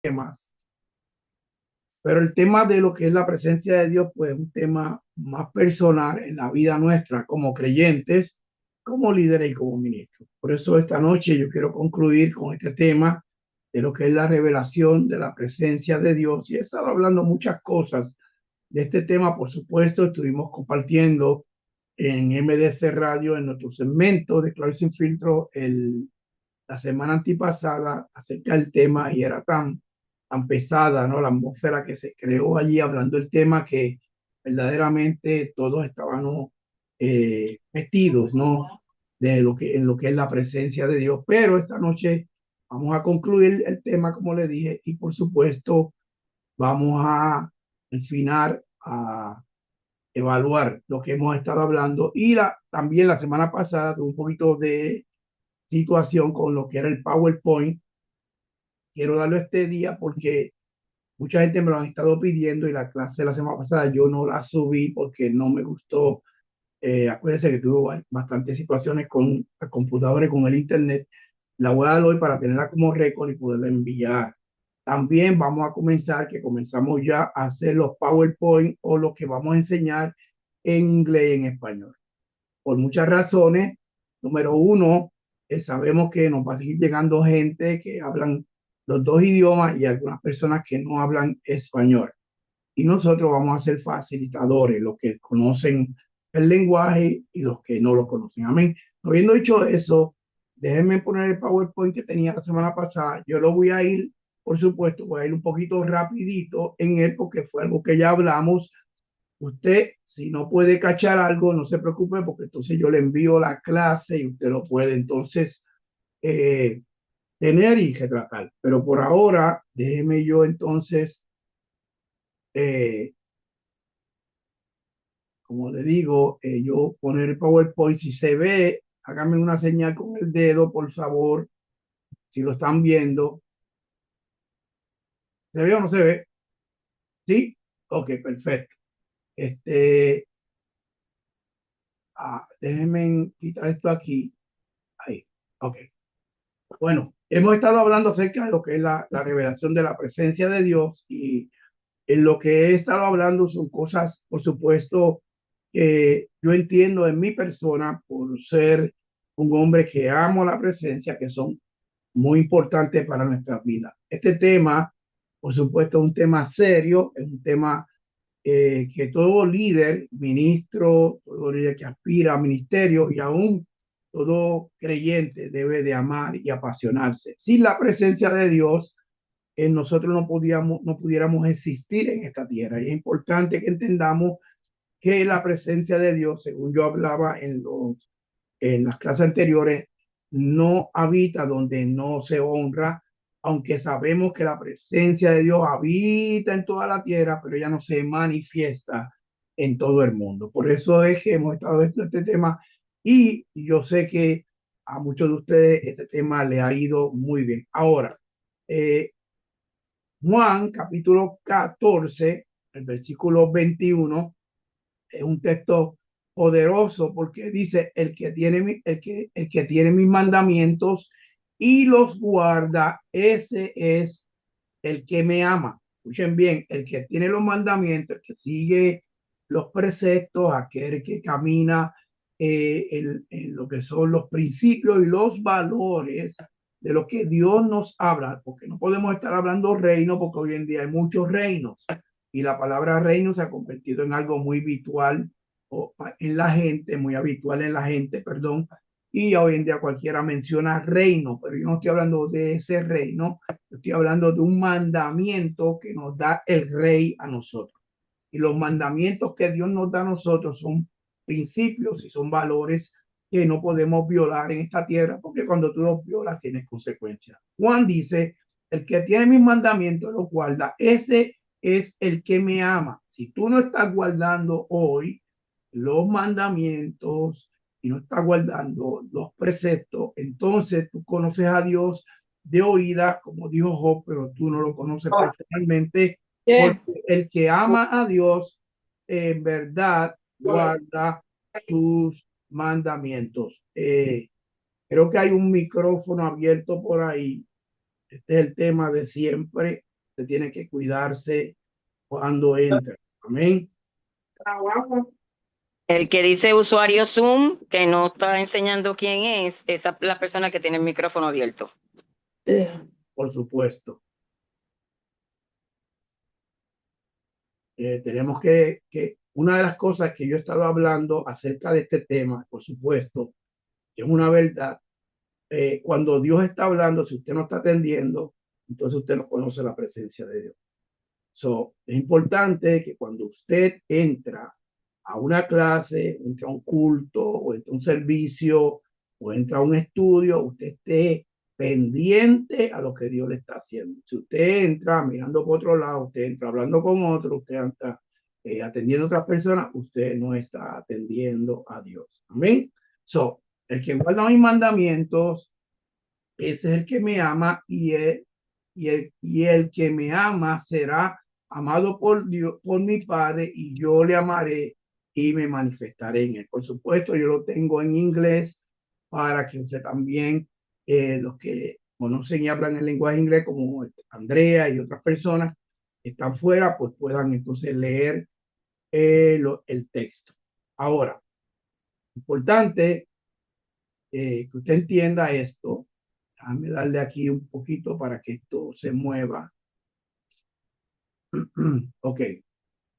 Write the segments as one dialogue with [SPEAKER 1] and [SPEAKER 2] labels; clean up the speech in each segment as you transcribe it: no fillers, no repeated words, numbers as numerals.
[SPEAKER 1] temas, pero el tema de lo que es la presencia de Dios, pues es un tema más personal en la vida nuestra como creyentes, como líderes y como ministros. Por eso esta noche yo quiero concluir con este tema de lo que es la revelación de la presencia de Dios. Y he estado hablando muchas cosas de este tema, por supuesto, estuvimos compartiendo en MDC Radio, en nuestro segmento de Claro y Sin Filtro, la semana antipasada acerca del tema y era tan pesada, ¿no? La atmósfera que se creó allí hablando del tema que verdaderamente todos estaban metidos, ¿no? En lo que es la presencia de Dios. Pero esta noche vamos a concluir el tema, como le dije, y por supuesto vamos a, al final, a evaluar lo que hemos estado hablando. Y también la semana pasada tuve un poquito de situación con lo que era el PowerPoint. Quiero darlo este día porque mucha gente me lo han estado pidiendo y la clase de la semana pasada yo no la subí porque no me gustó. Acuérdense que tuve bastantes situaciones con el computador y con el internet. La voy a dar hoy para tenerla como récord y poderla enviar. También vamos a comenzar, que comenzamos ya a hacer los PowerPoint o lo que vamos a enseñar en inglés y en español. Por muchas razones. Número uno, sabemos que nos va a seguir llegando gente que hablan los dos idiomas y algunas personas que no hablan español. Y nosotros vamos a ser facilitadores, los que conocen el lenguaje y los que no lo conocen. Amén. Habiendo dicho eso, déjenme poner el PowerPoint que tenía la semana pasada. Yo lo voy a ir, por supuesto, voy a ir un poquito rapidito en él porque fue algo que ya hablamos. Usted, si no puede cachar algo, no se preocupe porque entonces yo le envío la clase y usted lo puede entonces eh, tener y retratar. Pero por ahora, déjeme yo entonces, eh, como le digo, yo poner el PowerPoint. Si se ve, hágame una señal con el dedo, por favor, si lo están viendo. ¿Se ve o no se ve? ¿Sí? Ok, perfecto. Este, déjenme quitar esto aquí. Ahí. Ok. Bueno, hemos estado hablando acerca de lo que es la revelación de la presencia de Dios y en lo que he estado hablando son cosas, por supuesto, que yo entiendo en mi persona por ser un hombre que amo la presencia, que son muy importantes para nuestra vida. Este tema, por supuesto, es un tema serio, es un tema que todo líder, ministro, todo líder que aspira a ministerio y aún todo creyente debe de amar y apasionarse. Sin la presencia de Dios, nosotros no pudiéramos existir en esta tierra. Y es importante que entendamos que la presencia de Dios, según yo hablaba en las clases anteriores, no habita donde no se honra, aunque sabemos que la presencia de Dios habita en toda la tierra, pero ella no se manifiesta en todo el mundo. Por eso es que hemos estado viendo este tema y yo sé que a muchos de ustedes este tema le ha ido muy bien. Ahora, eh, Juan capítulo 14, el versículo 21, es un texto poderoso porque dice, el que tiene mis mandamientos y los guarda, ese es el que me ama. Escuchen bien, el que tiene los mandamientos, el que sigue los preceptos, aquel que camina en lo que son los principios y los valores de lo que Dios nos habla, porque no podemos estar hablando reino, porque hoy en día hay muchos reinos y la palabra reino se ha convertido en algo muy habitual en la gente, muy habitual en la gente, perdón, y hoy en día cualquiera menciona reino, pero yo no estoy hablando de ese reino, estoy hablando de un mandamiento que nos da el rey a nosotros. Y los mandamientos que Dios nos da a nosotros son principios y son valores que no podemos violar en esta tierra, porque cuando tú los violas tienes consecuencias. Juan dice, el que tiene mis mandamientos los guarda, ese es el que me ama. Si tú no estás guardando hoy los mandamientos y no estás guardando los preceptos, entonces tú conoces a Dios de oída, como dijo Job, pero tú no lo conoces personalmente, porque el que ama a Dios en verdad guarda sus mandamientos. Creo que hay un micrófono abierto por ahí. Este es el tema de siempre. usted tiene que cuidarse cuando entra. Amén.
[SPEAKER 2] El que dice usuario Zoom, que no está enseñando quién es, esa la persona que tiene el micrófono abierto.
[SPEAKER 1] Por supuesto. Tenemos que una de las cosas que yo he estado hablando acerca de este tema, por supuesto, que es una verdad, cuando Dios está hablando, si usted no está atendiendo, entonces usted no conoce la presencia de Dios. So, es importante que cuando usted entra a una clase, entra a un culto, o entra a un servicio, o entra a un estudio, usted esté pendiente a lo que Dios le está haciendo. Si usted entra mirando por otro lado, usted entra hablando con otro, usted entra atendiendo a otras personas, usted no está atendiendo a Dios. Amén. So, el que guarda mis mandamientos, ese es el que me ama y el que me ama será amado por Dios, por mi Padre, y yo le amaré y me manifestaré en él. Por supuesto, yo lo tengo en inglés para que usted también, los que conocen y hablan el lenguaje inglés, como Andrea y otras personas que están fuera, pues puedan entonces leer el texto. Ahora, importante que usted entienda esto. Déjame darle aquí un poquito para que esto se mueva. Ok.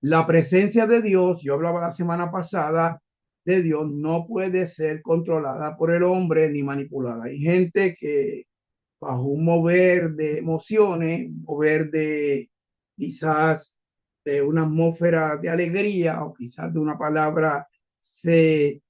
[SPEAKER 1] La presencia de Dios, yo hablaba la semana pasada de Dios, no puede ser controlada por el hombre ni manipulada. Hay gente que bajo un mover de emociones, un mover de quizás de una atmósfera de alegría o quizás de una palabra, se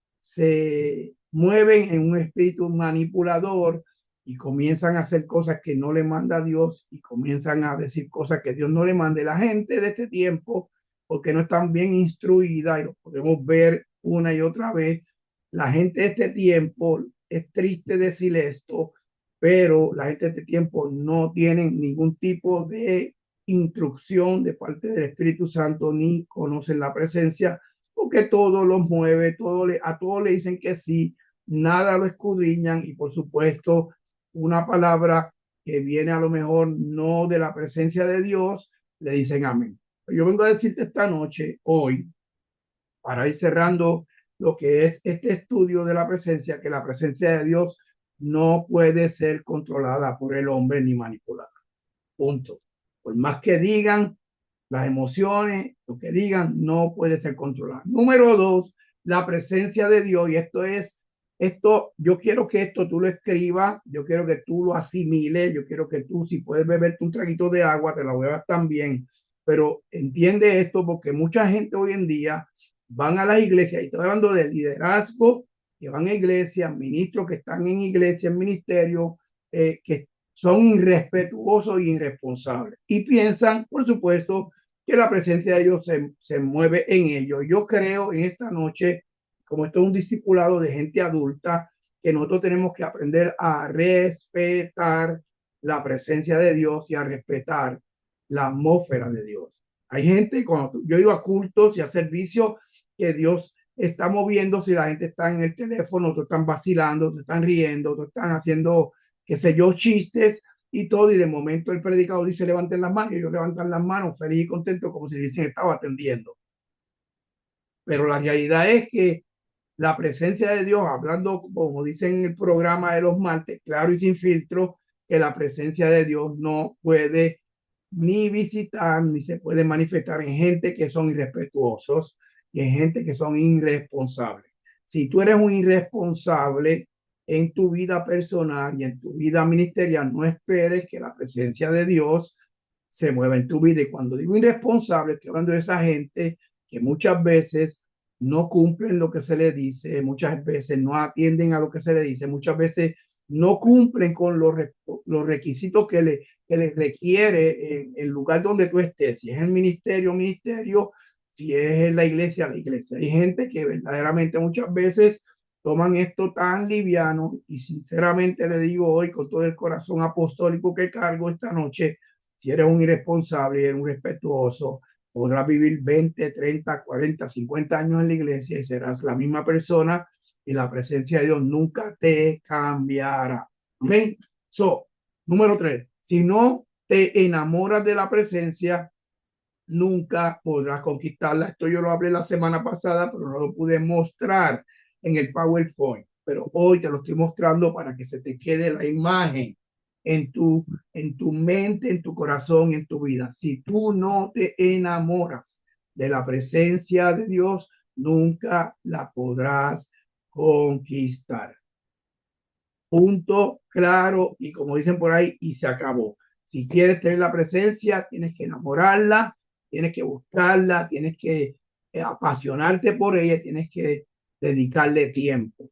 [SPEAKER 1] mueven en un espíritu manipulador y comienzan a hacer cosas que no le manda Dios y comienzan a decir cosas que Dios no le manda. La gente de este tiempo, porque no están bien instruidas, y lo podemos ver una y otra vez, la gente de este tiempo, es triste decir esto, pero la gente de este tiempo no tiene ningún tipo de instrucción de parte del Espíritu Santo ni conocen la presencia, porque todo los mueve, a todo le dicen que sí, nada lo escudriñan y por supuesto una palabra que viene a lo mejor no de la presencia de Dios, le dicen amén. Yo vengo a decirte esta noche, hoy, para ir cerrando lo que es este estudio de la presencia, que la presencia de Dios no puede ser controlada por el hombre ni manipulada. Punto. Por más que digan las emociones, lo que digan, no puede ser controlado. Número dos, la presencia de Dios. Y esto, yo quiero que esto tú lo escribas, yo quiero que tú lo asimiles, yo quiero que tú, si puedes beberte un traguito de agua, te la bebas también. Pero entiende esto porque mucha gente hoy en día van a las iglesias, y estoy hablando de liderazgo, que van a iglesias, ministros que están en iglesias, ministerio, que son irrespetuosos y irresponsables. Y piensan, por supuesto, que la presencia de Dios se mueve en ellos. Yo creo en esta noche, como esto es un discipulado de gente adulta, que nosotros tenemos que aprender a respetar la presencia de Dios y a respetar la atmósfera de Dios. Hay gente, cuando yo he ido a cultos y a servicios, que Dios está moviendo, si la gente está en el teléfono, otros están vacilando, otros están riendo, otros están haciendo, qué sé yo, chistes y todo, y de momento el predicador dice levanten las manos, y ellos levantan las manos feliz y contento como si dicen estaba atendiendo. Pero la realidad es que la presencia de Dios, hablando como dicen en el programa de los martes, claro y sin filtro, que la presencia de Dios no puede ni visitar ni se puede manifestar en gente que son irrespetuosos y en gente que son irresponsables. Si tú eres un irresponsable en tu vida personal y en tu vida ministerial, no esperes que la presencia de Dios se mueva en tu vida. Y cuando digo irresponsable, estoy hablando de esa gente que muchas veces no cumplen lo que se les dice, muchas veces no atienden a lo que se les dice, muchas veces no cumplen con los requisitos que les requiere en el lugar donde tú estés. Si es el ministerio, ministerio, si es en la iglesia, la iglesia. Hay gente que verdaderamente muchas veces toman esto tan liviano y sinceramente le digo hoy con todo el corazón apostólico que cargo esta noche, si eres un irresponsable y eres un respetuoso, podrás vivir 20, 30, 40, 50 años en la iglesia y serás la misma persona y la presencia de Dios nunca te cambiará. Amén. So, número tres, si no te enamoras de la presencia, nunca podrás conquistarla. Esto yo lo hablé la semana pasada, pero no lo pude mostrar en el PowerPoint. Pero hoy te lo estoy mostrando para que se te quede la imagen en tu mente, en tu corazón, en tu vida. Si tú no te enamoras de la presencia de Dios, nunca la podrás conquistar. Punto, claro, y como dicen por ahí, y se acabó. Si quieres tener la presencia, tienes que enamorarla, tienes que buscarla, tienes que apasionarte por ella, tienes que dedicarle tiempo.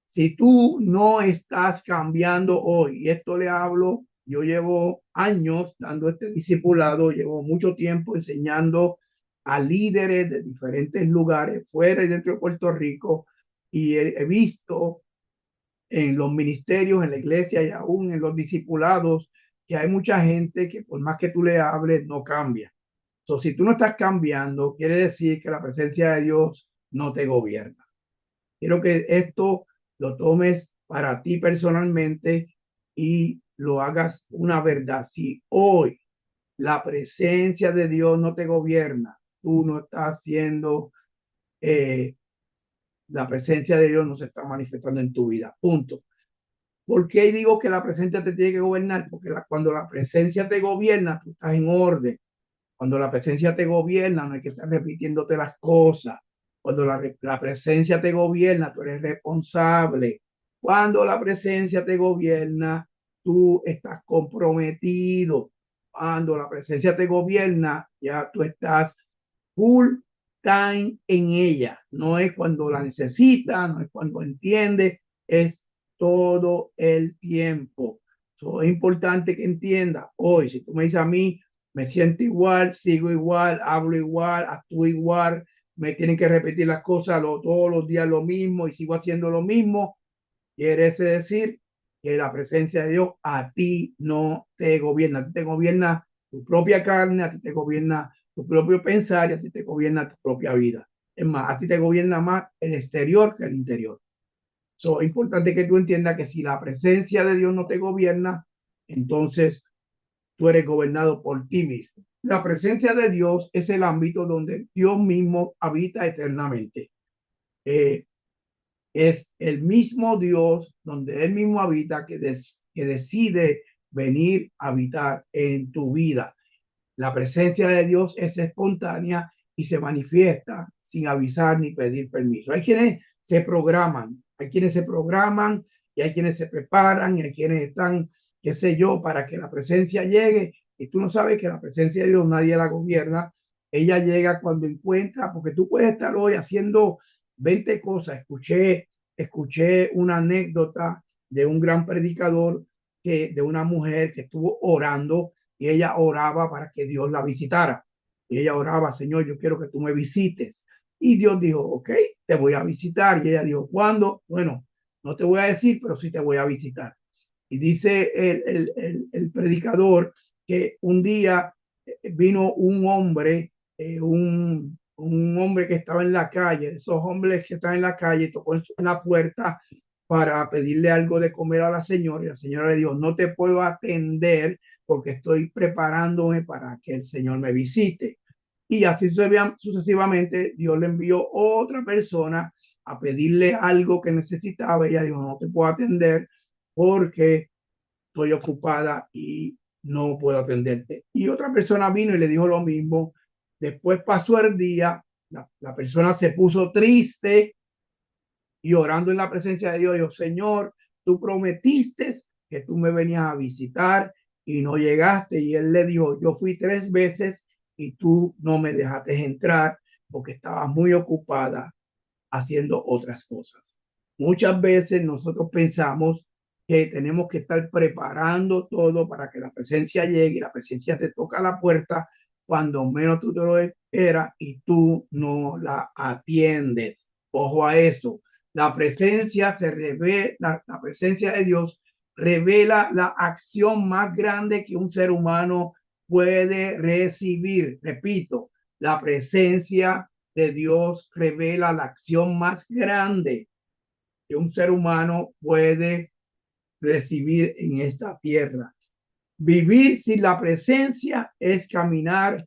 [SPEAKER 1] Si tú no estás cambiando hoy, y esto le hablo, yo llevo años dando este discipulado, llevo mucho tiempo enseñando a líderes de diferentes lugares, fuera y dentro de Puerto Rico, y he visto en los ministerios, en la iglesia y aún en los discipulados, que hay mucha gente que por más que tú le hables, no cambia. So, si tú no estás cambiando, quiere decir que la presencia de Dios no te gobierna. Quiero que esto lo tomes para ti personalmente y lo hagas una verdad. Si hoy la presencia de Dios no te gobierna, tú no estás haciendo, la presencia de Dios no se está manifestando en tu vida. Punto. ¿Por qué digo que la presencia te tiene que gobernar? Porque cuando la presencia te gobierna, tú estás en orden. Cuando la presencia te gobierna, no hay que estar repitiéndote las cosas. Cuando la presencia te gobierna, tú eres responsable. Cuando la presencia te gobierna, tú estás comprometido. Cuando la presencia te gobierna, ya tú estás full time en ella. No es cuando la necesitas, no es cuando entiende, es todo el tiempo. So, es importante que entienda hoy, si tú me dices a mí, me siento igual, sigo igual, hablo igual, actúo igual, me tienen que repetir las cosas todos los días lo mismo y sigo haciendo lo mismo, quiere decir que la presencia de Dios a ti no te gobierna, a ti te gobierna tu propia carne, a ti te gobierna tu propio pensar y a ti te gobierna tu propia vida. Es más, a ti te gobierna más el exterior que el interior. So, es importante que tú entiendas que si la presencia de Dios no te gobierna, entonces tú eres gobernado por ti mismo. La presencia de Dios es el ámbito donde Dios mismo habita eternamente. Eh, es el mismo Dios donde Él mismo habita que decide venir a habitar en tu vida. La presencia de Dios es espontánea y se manifiesta sin avisar ni pedir permiso. Hay quienes se programan y hay quienes se preparan y hay quienes están, qué sé yo, para que la presencia llegue. Y tú no sabes que la presencia de Dios nadie la gobierna. Ella llega cuando encuentra, porque tú puedes estar hoy haciendo 20 cosas. Escuché una anécdota de un gran predicador, de una mujer que estuvo orando y ella oraba para que Dios la visitara. Y ella oraba, Señor, yo quiero que tú me visites. Y Dios dijo, ok, te voy a visitar. Y ella dijo, ¿cuándo? Bueno, no te voy a decir, pero sí te voy a visitar. Y dice el predicador que un día vino un hombre, un hombre que estaba en la calle, esos hombres que están en la calle, tocó en la puerta para pedirle algo de comer a la señora y la señora le dijo, no te puedo atender porque estoy preparándome para que el Señor me visite. Y así sucesivamente, Dios le envió otra persona a pedirle algo que necesitaba. Ella dijo, no te puedo atender porque estoy ocupada y no puedo atenderte. Y otra persona vino y le dijo lo mismo. Después pasó el día, la persona se puso triste y orando en la presencia de Dios, dijo, Señor, tú prometiste que tú me venías a visitar y no llegaste. Y él le dijo, yo fui 3 veces y tú no me dejaste entrar porque estabas muy ocupada haciendo otras cosas. Muchas veces nosotros pensamos que tenemos que estar preparando todo para que la presencia llegue y la presencia te toca la puerta cuando menos tú te lo esperas y tú no la atiendes. Ojo a eso. La presencia se revela, la presencia de Dios revela la acción más grande que un ser humano puede recibir. Repito, la presencia de Dios revela la acción más grande que un ser humano puede recibir en esta tierra. Vivir sin la presencia es caminar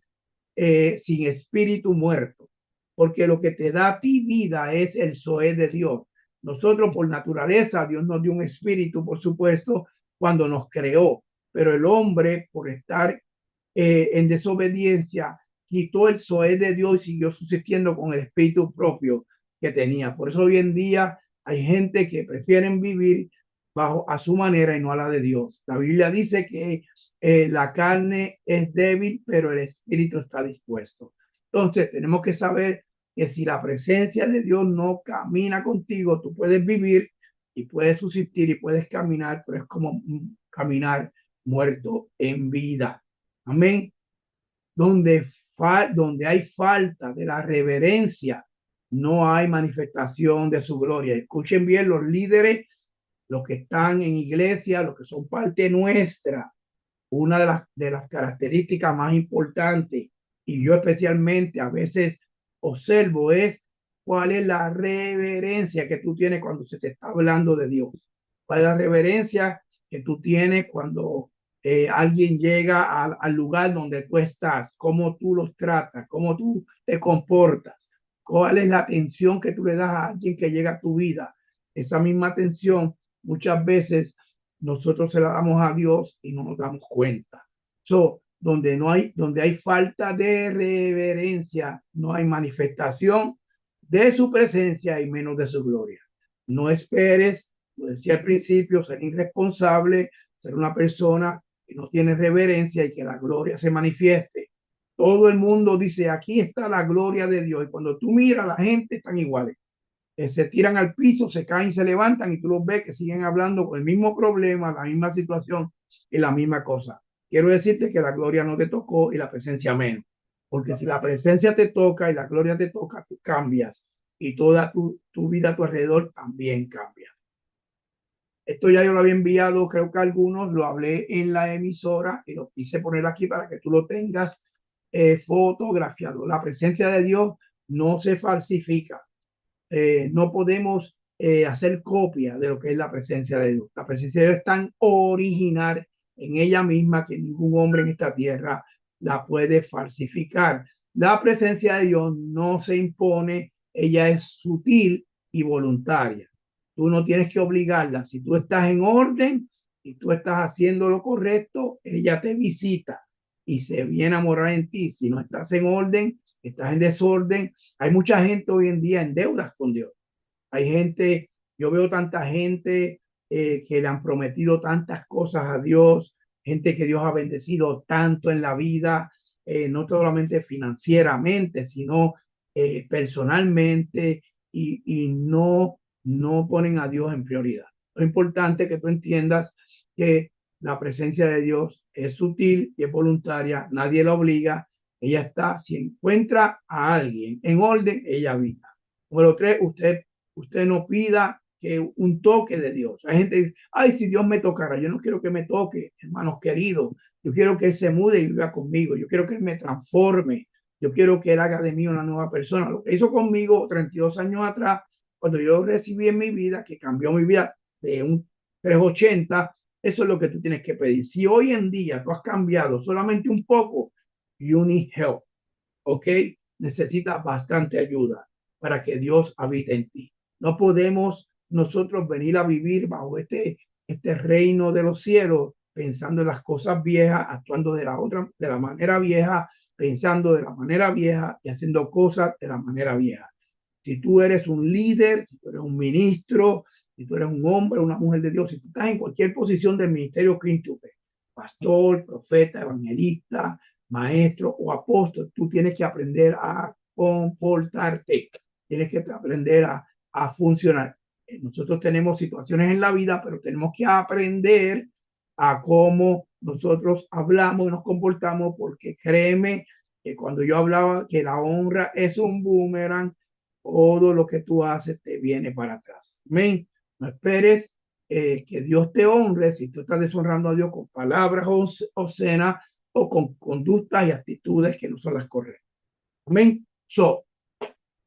[SPEAKER 1] sin espíritu muerto, porque lo que te da a ti vida es el Zoé de Dios. Nosotros por naturaleza, Dios nos dio un espíritu, por supuesto, cuando nos creó, pero el hombre, por estar en desobediencia, quitó el Zoé de Dios y siguió subsistiendo con el espíritu propio que tenía. Por eso hoy en día hay gente que prefieren vivir bajo a su manera y no a la de Dios. La Biblia dice que la carne es débil, pero el espíritu está dispuesto. Entonces tenemos que saber que si la presencia de Dios no camina contigo, tú puedes vivir y puedes subsistir y puedes caminar, pero es como caminar muerto en vida. Amén. Donde hay falta de la reverencia, no hay manifestación de su gloria. Escuchen bien los líderes, los que están en iglesia, los que son parte nuestra. Una de las características más importantes, y yo especialmente a veces observo, es cuál es la reverencia que tú tienes cuando se te está hablando de Dios. ¿Cuál es la reverencia que tú tienes cuando alguien llega al lugar donde tú estás? ¿Cómo tú los tratas? ¿Cómo tú te comportas? ¿Cuál es la atención que tú le das a alguien que llega a tu vida? Esa misma atención muchas veces nosotros se la damos a Dios y no nos damos cuenta. Donde hay falta de reverencia, no hay manifestación de su presencia y menos de su gloria. No esperes, lo decía al principio, ser irresponsable, ser una persona que no tiene reverencia y que la gloria se manifieste. Todo el mundo dice, aquí está la gloria de Dios. Y cuando tú miras, la gente están iguales. Se tiran al piso, se caen, se levantan y tú los ves que siguen hablando con el mismo problema, la misma situación y la misma cosa. Quiero decirte que la gloria no te tocó y la presencia menos. Porque si la presencia te toca y la gloria te toca, tú cambias y toda tu vida a tu alrededor también cambia. Esto ya yo lo había enviado, creo que algunos lo hablé en la emisora y lo quise poner aquí para que tú lo tengas fotografiado. La presencia de Dios no se falsifica. No podemos hacer copia de lo que es la presencia de Dios. La presencia de Dios es tan original en ella misma que ningún hombre en esta tierra la puede falsificar. La presencia de Dios no se impone, ella es sutil y voluntaria. Tú no tienes que obligarla. Si tú estás en orden y tú estás haciendo lo correcto, ella te visita y se viene a morar en ti. Si no estás en orden, estás en desorden. Hay mucha gente hoy en día en deudas con Dios. Hay gente, yo veo tanta gente que le han prometido tantas cosas a Dios, gente que Dios ha bendecido tanto en la vida, no solamente financieramente, sino personalmente, y no ponen a Dios en prioridad. Lo importante es que tú entiendas que la presencia de Dios es sutil y es voluntaria, nadie la obliga, ella está, si encuentra a alguien en orden, ella habita. Número tres, usted no pida que un toque de Dios. Hay gente que dice, ay, si Dios me tocara, yo no quiero que me toque, hermanos queridos, yo quiero que Él se mude y viva conmigo, yo quiero que Él me transforme, yo quiero que Él haga de mí una nueva persona. Lo que hizo conmigo 32 años atrás, cuando yo recibí en mi vida, que cambió mi vida de un 380, eso es lo que tú tienes que pedir. Si hoy en día tú has cambiado solamente un poco, you need help, ¿ok? Necesitas bastante ayuda para que Dios habite en ti. No podemos nosotros venir a vivir bajo este reino de los cielos pensando en las cosas viejas, actuando de la manera vieja, pensando de la manera vieja y haciendo cosas de la manera vieja. Si tú eres un líder, si tú eres un ministro, si tú eres un hombre, una mujer de Dios, si tú estás en cualquier posición del ministerio quíntuple, pastor, profeta, evangelista, maestro o apóstol, tú tienes que aprender a comportarte, tienes que aprender a funcionar. Nosotros tenemos situaciones en la vida, pero tenemos que aprender a cómo nosotros hablamos y nos comportamos, porque créeme que cuando yo hablaba que la honra es un boomerang, todo lo que tú haces te viene para atrás. Amén. No esperes que Dios te honre si tú estás deshonrando a Dios con palabras obscenas o con conductas y actitudes que no son las correctas. Amén.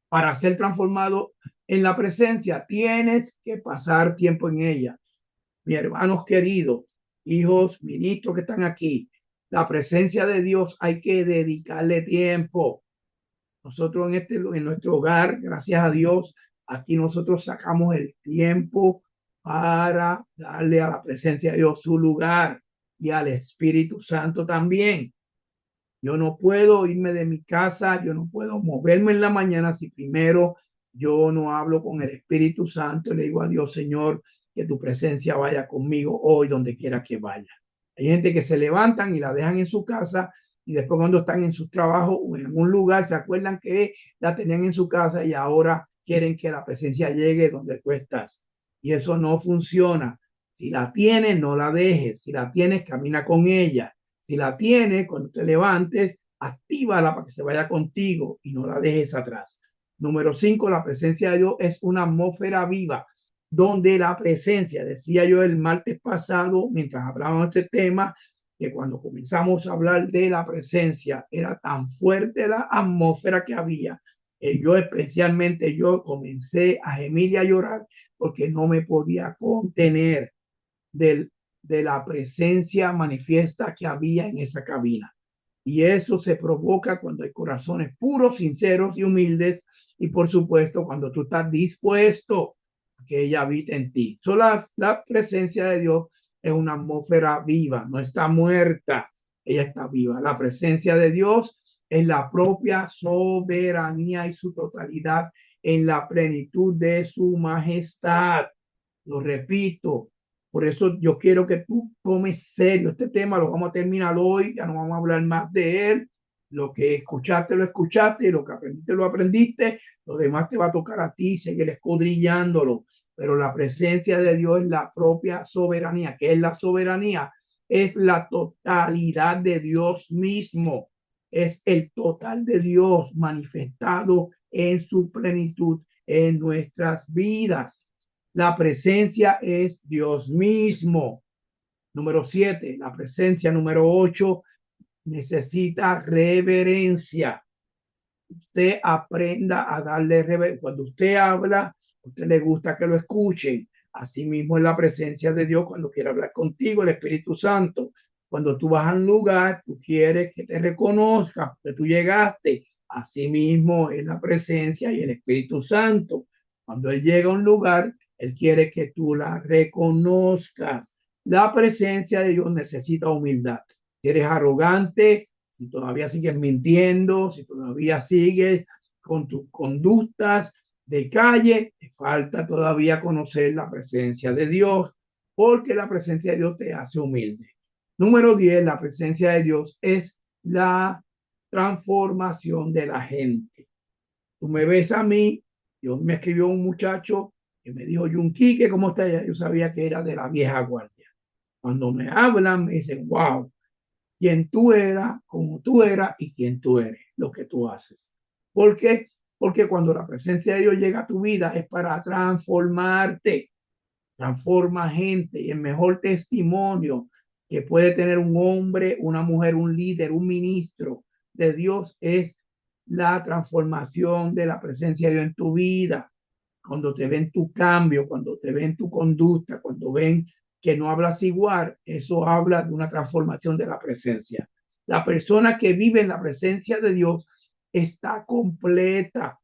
[SPEAKER 1] Para ser transformado en la presencia, tienes que pasar tiempo en ella. Mi hermanos queridos, hijos, ministros que están aquí, la presencia de Dios hay que dedicarle tiempo. Nosotros en nuestro hogar, gracias a Dios, aquí nosotros sacamos el tiempo para darle a la presencia de Dios su lugar y al Espíritu Santo también. Yo no puedo irme de mi casa, yo no puedo moverme en la mañana si primero yo no hablo con el Espíritu Santo y le digo a Dios, Señor, que tu presencia vaya conmigo hoy donde quiera que vaya. Hay gente que se levantan y la dejan en su casa y después cuando están en su trabajo o en algún lugar se acuerdan que la tenían en su casa y ahora quieren que la presencia llegue donde tú estás. Y eso no funciona. Si la tienes, no la dejes. Si la tienes, camina con ella. Si la tienes, cuando te levantes, actívala para que se vaya contigo y no la dejes atrás. Número 5, la presencia de Dios es una atmósfera viva, donde la presencia, decía yo el martes pasado, mientras hablábamos de este tema, que cuando comenzamos a hablar de la presencia, era tan fuerte la atmósfera que había. Yo especialmente, yo comencé a gemir y a llorar porque no me podía contener del, de la presencia manifiesta que había en esa cabina. Y eso se provoca cuando hay corazones puros, sinceros y humildes. Y por supuesto, cuando tú estás dispuesto a que ella habite en ti. Solo la presencia de Dios es una atmósfera viva, no está muerta, ella está viva. La presencia de Dios es la propia soberanía y su totalidad en la plenitud de su majestad. Lo repito, por eso yo quiero que tú tomes serio este tema, lo vamos a terminar hoy, ya no vamos a hablar más de él. Lo que escuchaste, lo escuchaste, y lo que aprendiste, lo aprendiste. Lo demás te va a tocar a ti seguir escudrillándolo. Pero la presencia de Dios es la propia soberanía. ¿Qué es la soberanía? Es la totalidad de Dios mismo. Es el total de Dios manifestado en su plenitud en nuestras vidas. La presencia es Dios mismo. Número 7, la presencia. Número 8, necesita reverencia. Usted aprenda a darle reverencia. Cuando usted habla, a usted le gusta que lo escuchen. Asimismo es la presencia de Dios cuando quiere hablar contigo, el Espíritu Santo. Cuando tú vas a un lugar, tú quieres que te reconozca que tú llegaste. Asimismo es la presencia y el Espíritu Santo. Cuando Él llega a un lugar, Él quiere que tú la reconozcas. La presencia de Dios necesita humildad. Si eres arrogante, si todavía sigues mintiendo, si todavía sigues con tus conductas de calle, te falta todavía conocer la presencia de Dios, porque la presencia de Dios te hace humilde. Número 10, la presencia de Dios es la transformación de la gente. Tú me ves a mí, Dios me escribió un muchacho que me dijo, Yunquique, ¿cómo está? Yo sabía que era de la vieja guardia. Cuando me hablan, me dicen, wow, quién tú eras, cómo tú eras y quién tú eres, lo que tú haces. ¿Por qué? Porque cuando la presencia de Dios llega a tu vida es para transformarte, transforma gente y el mejor testimonio que puede tener un hombre, una mujer, un líder, un ministro de Dios es la transformación de la presencia de Dios en tu vida. Cuando te ven tu cambio, cuando te ven tu conducta, cuando ven que no hablas igual, eso habla de una transformación de la presencia. La persona que vive en la presencia de Dios está completa.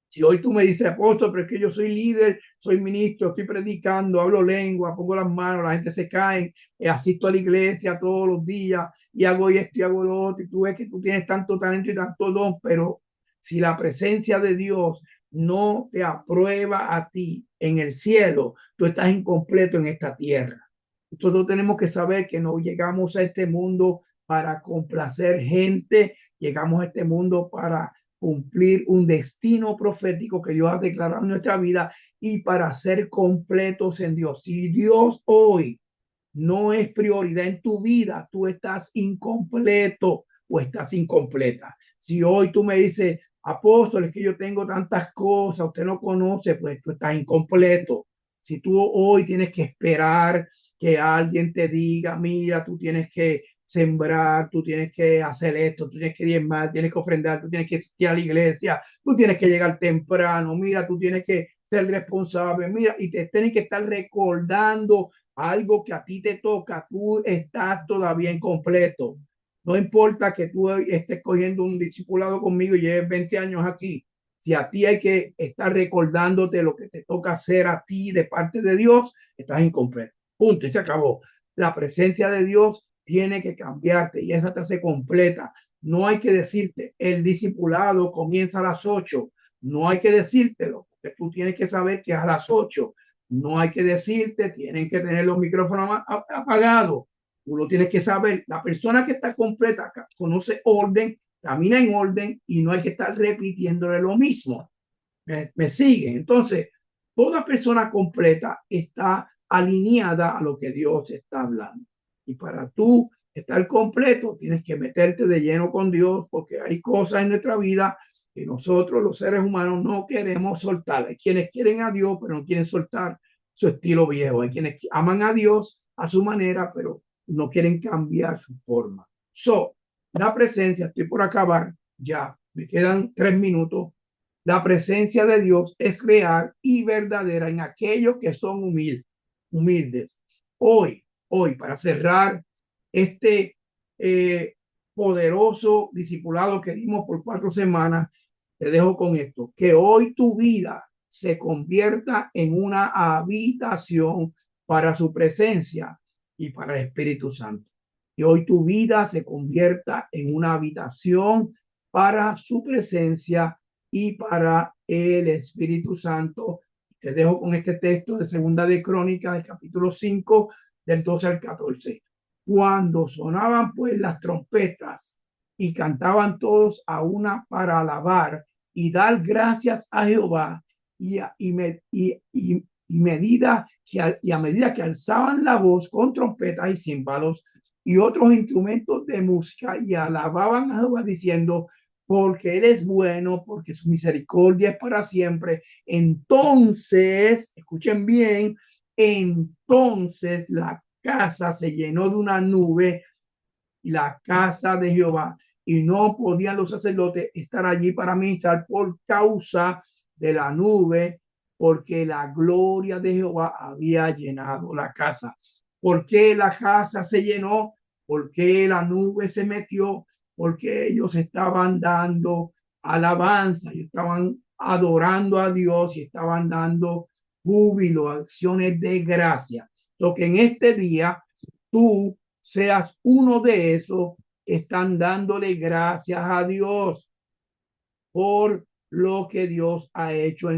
[SPEAKER 1] Si hoy tú me dices, apóstol, pero es que yo soy líder, soy ministro, estoy predicando, hablo lengua, pongo las manos, la gente se cae, asisto a la iglesia todos los días y hago esto y hago lo otro, y tú ves que tú tienes tanto talento y tanto don, pero si la presencia de Dios no te aprueba a ti en el cielo, tú estás incompleto en esta tierra. Nosotros tenemos que saber que no llegamos a este mundo para complacer gente, llegamos a este mundo para cumplir un destino profético que Dios ha declarado en nuestra vida y para ser completos en Dios. Si Dios hoy no es prioridad en tu vida, tú estás incompleto o estás incompleta. Si hoy tú me dices, apóstol, es que yo tengo tantas cosas, usted no conoce, pues tú estás incompleto. Si tú hoy tienes que esperar que alguien te diga, mira, tú tienes que sembrar, tú tienes que hacer esto, tú tienes que diezmar, tienes que ofrendar, tú tienes que asistir a la iglesia, tú tienes que llegar temprano, mira, tú tienes que ser responsable, mira, y te tienen que estar recordando algo que a ti te toca, tú estás todavía incompleto. No importa que tú estés cogiendo un discipulado conmigo y lleves 20 años aquí. Si a ti hay que estar recordándote lo que te toca hacer a ti de parte de Dios, estás incompleto. Punto. Y se acabó. La presencia de Dios tiene que cambiarte y esa te hace completa. No hay que decirte, el discipulado comienza a las 8. No hay que decírtelo, porque tú tienes que saber que a las 8. No hay que decirte, tienen que tener los micrófonos apagados. Tú lo tienes que saber. La persona que está completa conoce orden, camina en orden y no hay que estar repitiéndole lo mismo. ¿Me siguen? Entonces, toda persona completa está alineada a lo que Dios está hablando. Y para tú estar completo, tienes que meterte de lleno con Dios, porque hay cosas en nuestra vida que nosotros, los seres humanos, no queremos soltar. Hay quienes quieren a Dios, pero no quieren soltar su estilo viejo. Hay quienes aman a Dios a su manera, pero no quieren cambiar su forma. La presencia, estoy por acabar ya, me quedan 3 minutos. La presencia de Dios es real y verdadera en aquellos que son humildes. Hoy, para cerrar este poderoso discipulado que dimos por 4 semanas, te dejo con esto, que hoy tu vida se convierta en una habitación para su presencia y para el Espíritu Santo. Que hoy tu vida se convierta en una habitación para su presencia y para el Espíritu Santo. Te dejo con este texto de Segunda de Crónicas, del capítulo 5, del 12 al 14. Cuando sonaban pues las trompetas y cantaban todos a una para alabar y dar gracias a Jehová, y a medida que alzaban la voz con trompetas y címbalos y otros instrumentos de música y alababan a Jehová diciendo, porque Él es bueno, porque su misericordia es para siempre. Entonces, escuchen bien, entonces la casa se llenó de una nube, y la casa de Jehová, y no podían los sacerdotes estar allí para ministrar por causa de la nube, porque la gloria de Jehová había llenado la casa. ¿Por qué la casa se llenó? ¿Por qué la nube se metió? Porque ellos estaban dando alabanza y estaban adorando a Dios y estaban dando júbilo, acciones de gracia. Lo que en este día tú seas uno de esos que están dándole gracias a Dios por lo que Dios ha hecho en